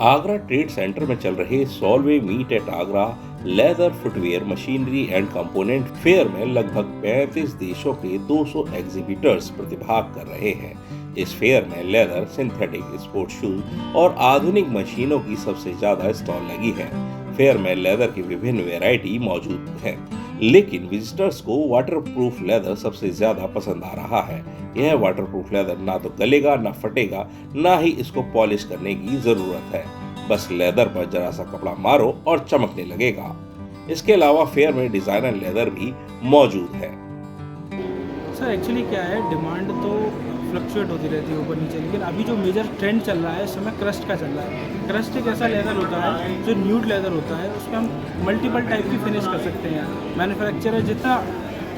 Agra trade centre में चल रहे सॉल्वे meet at Agra leather footwear machinery and component fair में लगभग 35 देशों के 200 एग्जीबिटर्स प्रतिभाग कर रहे हैं। इस फेयर में लेदर, सिंथेटिक, स्पोर्ट्स शूज और आधुनिक मशीनों की सबसे ज्यादा स्टॉल लगी है। फेयर में लेदर की विभिन्न वैरायटी मौजूद है, लेकिन विजिटर्स को वाटरप्रूफ लेदर सबसे ज्यादा पसंद आ रहा है। यह वाटरप्रूफ लेदर ना तो गलेगा, ना फटेगा, ना ही इसको पॉलिश करने की जरूरत है। बस लेदर पर जरा सा कपड़ा मारो और चमकने लगेगा। इसके अलावा फेयर में डिजाइनर लेदर भी मौजूद है। सर एक्चुअली क्या है, डिमांड तो फ्लक्चुएट होती रहती है ऊपर नीचे, लेकिन अभी जो मेजर ट्रेंड चल रहा है इस समय क्रस्ट का चल रहा है। क्रस्ट एक ऐसा लेदर होता है जो न्यूड लेदर होता है, उसमें हम मल्टीपल टाइप की फिनिश कर सकते हैं। मैन्युफैक्चरर जितना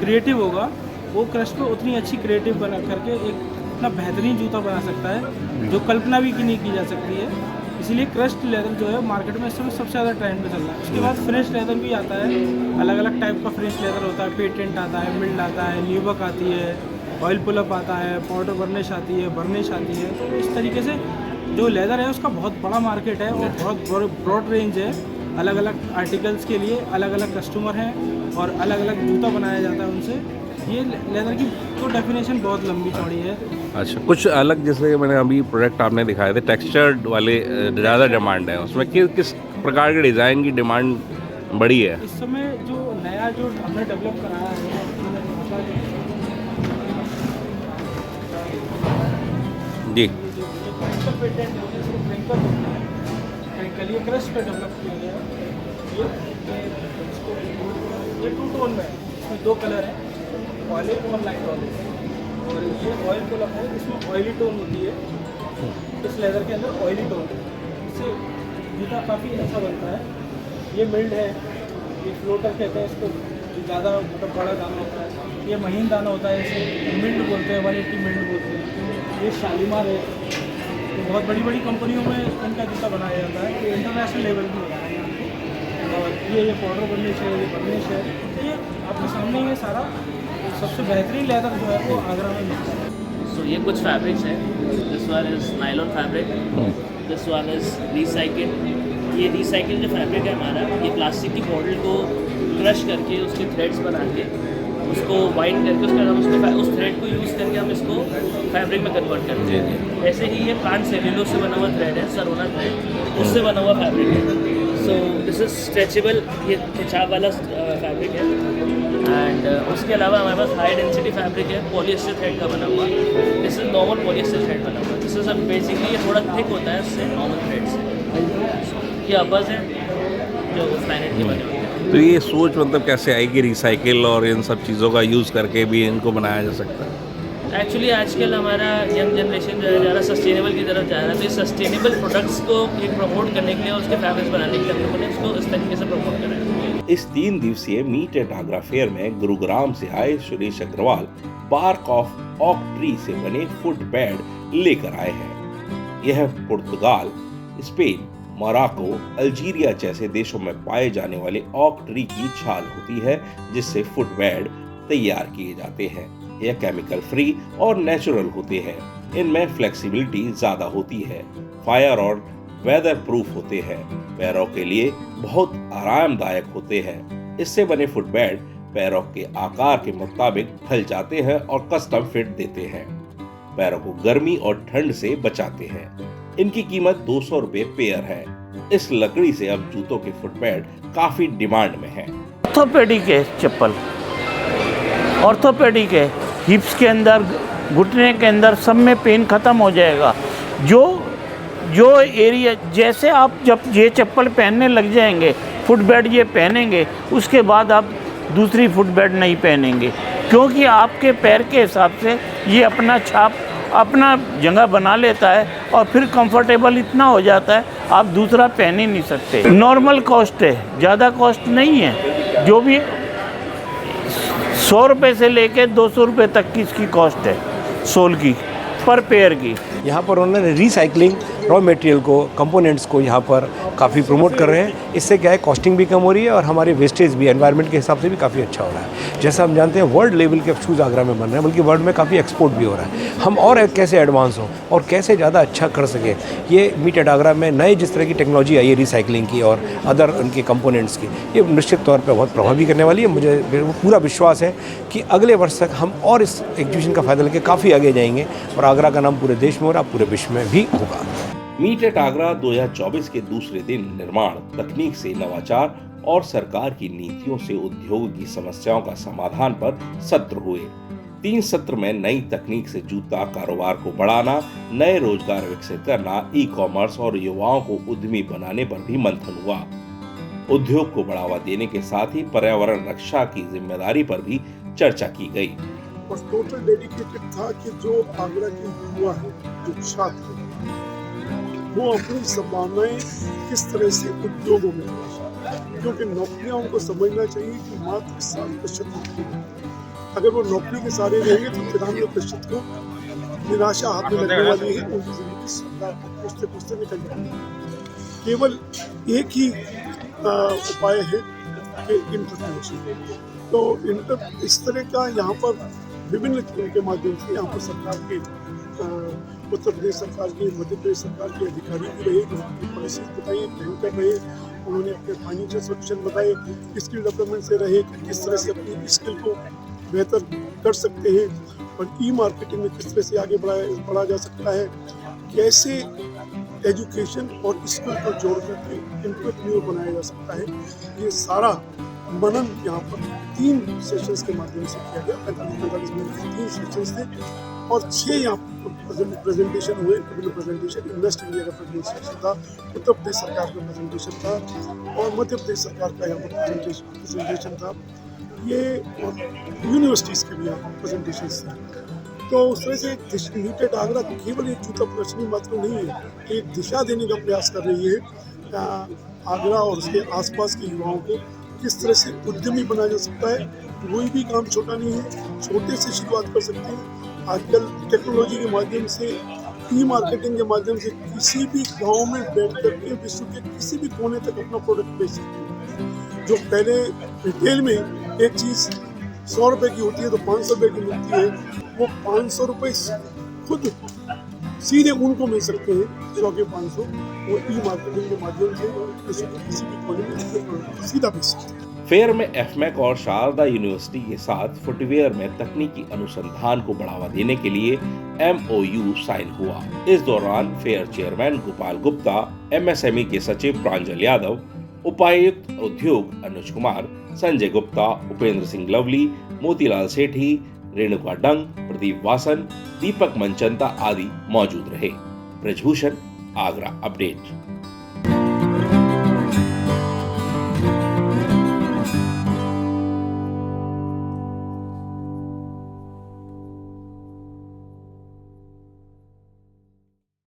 क्रिएटिव होगा वो क्रस्ट को उतनी अच्छी क्रिएटिव बना करके एक इतना बेहतरीन जूता बना सकता है जो कल्पना भी नहीं की जा सकती है। इसीलिए क्रस्ट लेदर जो है मार्केट में इस समय सबसे ज़्यादा ट्रेंड में चल रहा है। उसके बाद फिनिश लेदर भी आता है, अलग अलग टाइप का फिनिश लेदर होता है। पेटेंट आता है, मिल्ड आता है, न्यूबक आती है, ऑयल पुलअप आता है, पाउडर बर्निश आती है, बर्निश आती है। तो इस तरीके से जो लेदर है उसका बहुत बड़ा मार्केट है और बहुत ब्रॉड रेंज है। अलग अलग आर्टिकल्स के लिए अलग अलग कस्टमर हैं और अलग अलग जूता बनाया जाता है उनसे। ये लेदर की तो डेफिनेशन बहुत लंबी चौड़ी है। अच्छा, कुछ अलग जैसे मैंने अभी प्रोडक्ट आपने दिखाए थे टेक्सचर्ड वाले ज़्यादा डिमांड है, उसमें किस प्रकार के डिज़ाइन की डिमांड बड़ी है? इस समय जो नया जो हमने डेवलप कराया है जी, ये क्रस्ट पे डेवलप किया गया है। ये टू टोन में है, इसमें दो कलर हैं, ऑलिव और लाइट ऑलिव। और ये ऑयल पुलअप है, इसमें ऑयली टोन होती है। इस लेदर के अंदर ऑयली टोन है, इससे जूता काफ़ी अच्छा बनता है। ये मिल्ड है, ये फ्लोटर कहते हैं इसको, जो ज़्यादा मतलब बड़ा दाना होता है। ये महीन दाना होता है, इसे मिल्ड बोलते हैं, 180 मिल्ड बोलते हैं। ये शालीमार है, तो बहुत बड़ी बड़ी कंपनियों में इनका जूता बनाया जाता है, तो इंटरनेशनल लेवल भी होता है यहाँ पे। और ये पाउडर बर्निश है, ये बर्निश है। तो ये आपके सामने ये सारा सबसे बेहतरीन लेदर जो है वो आगरा में मिलता है। So ये कुछ फैब्रिक्स हैं। This one is nylon fabric, this one is recycle. ये रिसाइकिल जो फैब्रिक है हमारा, ये प्लास्टिक की बॉटल को क्रश करके उसके थ्रेड्स बना के उसको वाइंड करके उसके बाद हम उसको उस थ्रेड को यूज़ करके हम इसको फैब्रिक में कन्वर्ट करते हैं। ऐसे ही ये प्लांट सेल्यूलोज से बना हुआ थ्रेड है, सरोना थ्रेड, उससे बना हुआ फैब्रिक है। सो दिस इज़ स्ट्रेचेबल, ये खिंचाव वाला फैब्रिक है। एंड उसके अलावा हमारे पास हाई डेंसिटी फैब्रिक है, पॉलिएस्टर थ्रेड का बना हुआ। This is normal polyester thread बना हुआ। दिस इज बेसिकली ये थोड़ा थिक होता है उससे नॉर्मल थ्रेड से। ये अपर्स हैं जो प्लैनेट के बने हुए हैं। तो ये सोच मतलब कैसे आई कि रिसाइकिल और इन सब चीज़ों का यूज़ करके भी इनको बनाया जा सकता है? एक्चुअली आजकल हमारा यंग जनरेशन जो है ज़्यादा सस्टेनेबल की तरफ जा रहा है, तो ये सस्टेनेबल प्रोडक्ट्स को एक प्रमोट करने के लिए और उसके फैब्रिक्स बनाने के लिए हम लोगों ने इसको इस तरीके से प्रमोट करा है। इस 3 दिवसीय मीट एट आगरा फेयर में गुरुग्राम से आए सुरेश अग्रवाल बार्क ऑफ ऑक ट्री से बने फुट पैड लेकर आए हैं। यह पुर्तगाल, स्पेन, मोरक्को, अल्जीरिया जैसे देशों में पाए जाने वाले ऑक ट्री की छाल होती है, जिससे फुट पैड तैयार किए जाते हैं। यह केमिकल फ्री और नेचुरल होते हैं। इनमें फ्लेक्सिबिलिटी ज्यादा होती है, फायर और वेदर प्रूफ होते हैं, पैरों के लिए बहुत आरामदायक होते हैं। इससे बने फुट पैड पैरों के आकार के मुताबिक ढल जाते हैं और कस्टम फिट देते हैं। पैरों को गर्मी और ठंड से बचाते हैं। इनकी कीमत 200 रुपए पेयर है। इस लकड़ी से अब जूतों के फुट पैड काफी डिमांड में है। ऑर्थोपेडिक है चप्पल, ऑर्थोपेडिक है, हिप्स के अंदर, घुटने के अंदर सब में पेन खत्म हो जाएगा। जो एरिया, जैसे आप जब ये चप्पल पहनने लग जाएंगे, फुटबेड ये पहनेंगे, उसके बाद आप दूसरी फुटबेड नहीं पहनेंगे, क्योंकि आपके पैर के हिसाब से ये अपना छाप, अपना जगह बना लेता है और फिर कंफर्टेबल इतना हो जाता है आप दूसरा पहन ही नहीं सकते। नॉर्मल कॉस्ट है, ज़्यादा कॉस्ट नहीं है। जो भी 100 रुपये से लेके 200 रुपये तक की इसकी कॉस्ट है, सोल की, पर पेयर की। यहाँ पर उन्होंने रिसाइकलिंग रॉ मटेरियल को, कंपोनेंट्स को यहाँ पर काफ़ी प्रमोट कर रहे हैं। इससे क्या है, कॉस्टिंग भी कम हो रही है और हमारे वेस्टेज भी एनवायरनमेंट के हिसाब से भी काफ़ी अच्छा हो रहा है। जैसा हम जानते हैं वर्ल्ड लेवल के शूज़ आगरा में बन रहे हैं, बल्कि वर्ल्ड में काफ़ी एक्सपोर्ट भी हो रहा है। हम और कैसे एडवांस हों और कैसे ज़्यादा अच्छा कर सकें, ये मीट एट आगरा में नए जिस तरह की टेक्नोलॉजी आई है रिसाइकलिंग की और अदर उनके कंपोनेंट्स की, ये निश्चित तौर पे बहुत प्रभावी करने वाली है। मुझे पूरा विश्वास है कि अगले वर्ष तक हम और इस एग्जीबिशन का फ़ायदा लेकर काफ़ी आगे जाएंगे और आगरा का नाम पूरे देश में और पूरे विश्व में भी होगा। मीट एट आगरा 2024 के दूसरे दिन निर्माण, तकनीक से नवाचार और सरकार की नीतियों से उद्योग की समस्याओं का समाधान पर सत्र हुए। 3 सत्र में नई तकनीक से जूता कारोबार को बढ़ाना, नए रोजगार विकसित करना, ई-कॉमर्स और युवाओं को उद्यमी बनाने पर भी मंथन हुआ। उद्योग को बढ़ावा देने के साथ ही पर्यावरण रक्षा की जिम्मेदारी पर भी चर्चा की गई। और टोटल डेडिकेटेड था कि जो आगरा के युवा है, जो छात्र है, वो अपनी संभावनाएं किस तरह से उद्योगों में लगाएं। क्योंकि नौकरियां उनको समझना चाहिए कि मात्र 7% नौकरी है। अगर वो नौकरी के सारे रहेंगे तो 93% को निराशा हाथ में लगने वाली है। उनकी जिंदगी सरकार को पूछते पूछते निकल जाएगी। केवल एक ही उपाय है कि इंटरप्रेन्योरशिप। तो इस तरह का यहाँ पर विभिन्न के माध्यम से यहाँ पर सरकार के उत्तर प्रदेश सरकार के, मध्य प्रदेश सरकार के अधिकारी भी रहे, जो पॉलिसी बताई, प्लान कर रहे। उन्होंने अपने फाइनेंशियल सोल्यूशन बताए, स्किल डेवलपमेंट से रहे कि किस तरह से अपनी स्किल को बेहतर कर सकते हैं और ई मार्केटिंग में किस तरह से आगे बढ़ा जा सकता है, कैसे एजुकेशन और स्किल को जोड़ करके एंटरप्रेन्योर बनाया जा सकता है। ये सारा मनन यहाँ पर 3 सेशंस के माध्यम से किया गया। 45 मिनट के 3 सेशंस थे और 6 यहाँ प्रेजेंटेशन हुए। विभिन्न प्रेजेंटेशन, इन्वेस्ट इंडिया का प्रेजेंटेशन था, उत्तर प्रदेश सरकार का प्रेजेंटेशन था और मध्य प्रदेश सरकार का यहाँ पर प्रेजेंटेशन था। ये और यूनिवर्सिटीज़ के भी यहाँ पर प्रेजेंटेशन थे। तो उस तरह से मीट एट आगरा केवल एक जूता प्रदर्शनी मात्र नहीं है, एक दिशा देने का प्रयास कर रही है आगरा और उसके आसपास के युवाओं को किस तरह से उद्यमी बनाया जा सकता है। कोई भी काम छोटा नहीं है, छोटे से शुरुआत कर सकते हैं। आजकल टेक्नोलॉजी के माध्यम से, ई मार्केटिंग के माध्यम से किसी भी गांव में बैठ करके विश्व के किसी भी कोने तक अपना प्रोडक्ट बेच सकते हैं। जो पहले रिटेल में एक चीज़ 100 रुपये की होती है तो 500 रुपये की मिलती है, वो 500 रुपये खुद सीधे उनको मिल सकते हैं। 100 के 500 वो ई मार्केटिंग के माध्यम से किसी भी कोने में सीधा बेच सकते हैं। फेयर में एफमैक और शारदा यूनिवर्सिटी के साथ फुटवेयर में तकनीकी अनुसंधान को बढ़ावा देने के लिए MOU साइन हुआ। इस दौरान fair chairman Gopal Gupta, MSME के सचिव प्रांजल यादव, उपायुक्त उद्योग अनुज कुमार, संजय गुप्ता, उपेंद्र सिंह लवली, मोतीलाल सेठी, रेणुका डंग, प्रदीप वासन, दीपक मनचंदा आदि मौजूद रहे। ब्रजभूषण, आगरा अपडेट।